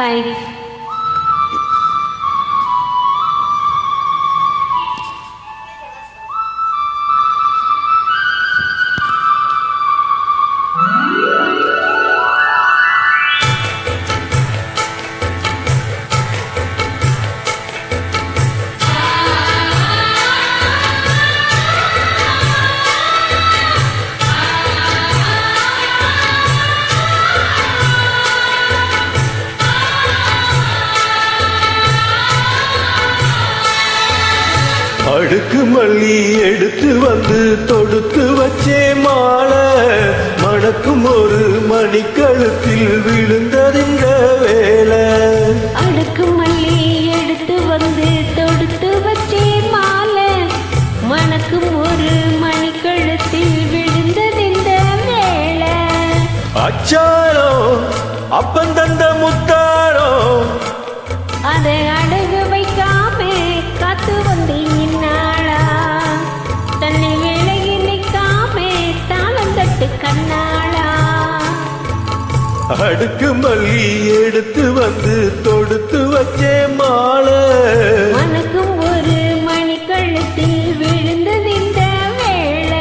Hi. அடுக்கு மல்லி எடுத்து வந்து தொடுத்து வச்சே மாலை மணக்கும் ஒரு மணிக்கழுத்தில் விழுந்ததிந்த வேலை. அடுக்கு மல்லி எடுத்து வந்து தொடுத்து வச்சே மாலை மணக்கும் ஒரு மணிக்கழுத்தில் விழுந்ததிந்த வேலை. அச்சாரோ அப்பந்தந்த முத்தாரோ அதை அடகு வைக்காம காத்து வந்தீங்க நாளா தன்னை விலகி நிற்காம தாளம் தட்டு கண்ணாளா. அடுக்கு மல்லி எடுத்து வந்து தொடுத்து வச்சே மாலை மணக்கும் ஒரு மணிக்கழுத்தில் விழுந்ததிந்த வேளை.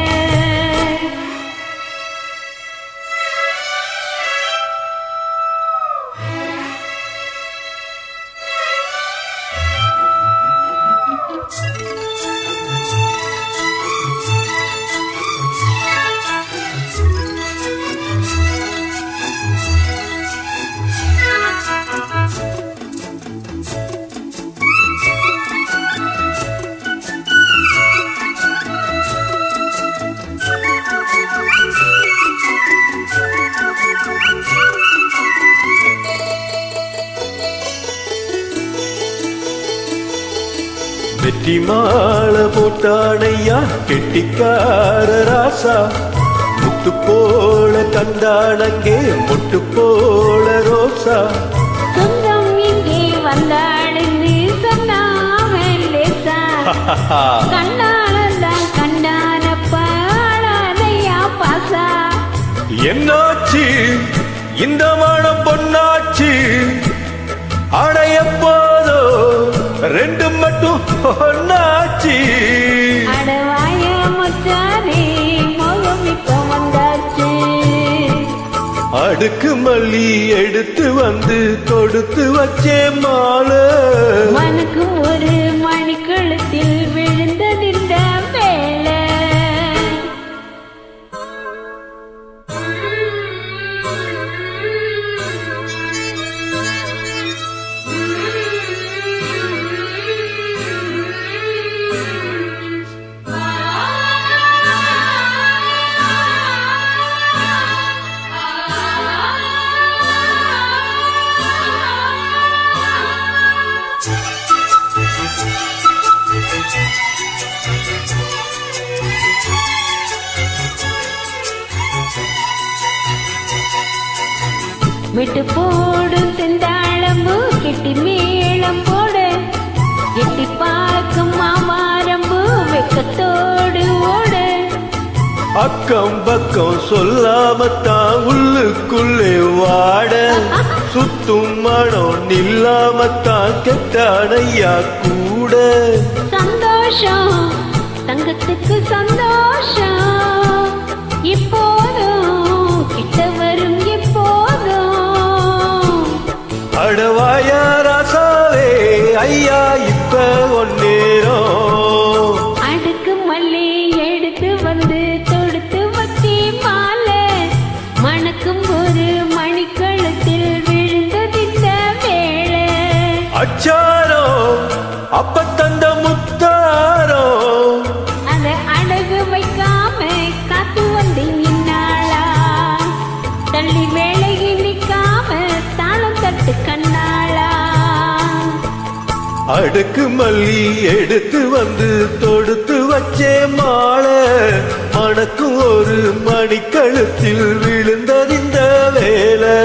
வெற்றி மாலை போட்டானையா கெட்டிக்கார ராசா முத்து போல கண்டானங்கே முட்டு போல ரோசா. சொந்தம் இங்கே வந்தாடுன்னு சொன்னாவன் லேசா கண்ணாலதான் கண்டான பாடாதையா பாசா. என்னாச்சு இந்த மனம் பொன்னாச்சு அடைய போதோ ரெண்டு மட்டும் ஒன்னாச்சு. அடவாய முச்சாரே மோகம் இப்ப வந்தாச்சு. அடுக்கு மல்லி எடுத்து வந்து கொடுத்து வச்சே மாலை மனக்கும் ஒரு மணிக்கழுத்தில் விழுந்ததிந்த வேளை. மெட்டு போடு செந்தாழம்பு கெட்டி மேளம் போடு எட்டி பார்க்கும் மாமாரம்பு வெக்கத்தோடு ஓடு. அக்கம் பக்கம் சொல்லாமத்தான் உள்ளுக்குள்ளே வாட சுத்தும் மனம் நில்லாமத்தான் கெட்டானையா கூட. சந்தோஷம் தங்கத்துக்கு சந்தோஷம் இப்போதும் கிட்ட வரும் எப்போதும். அடவாயா ராசாவே ஐயா இப்ப ஒன்னேரம். அடுக்கு மல்லி எடுத்து வந்து தொடுத்து வச்சி மாலை மணக்கும் ஒரு மணிக்கழுத்தில் விழுந்ததிந்த வேளை. அச்சாரோ அப்ப தந்த முத்தாரோ அதை அடகு வைக்காம காத்து வந்து நின்னாளா தள்ளி வேலைக்கு நிற்காம தாளம் தட்டு கண்ணாளா. அடுக்கு மல்லி எடுத்து வந்து தொடுத்து வச்சே மாலை மணக்கும் ஒரு மணிக்கழுத்தில் விழுந்ததிந்த வேலை.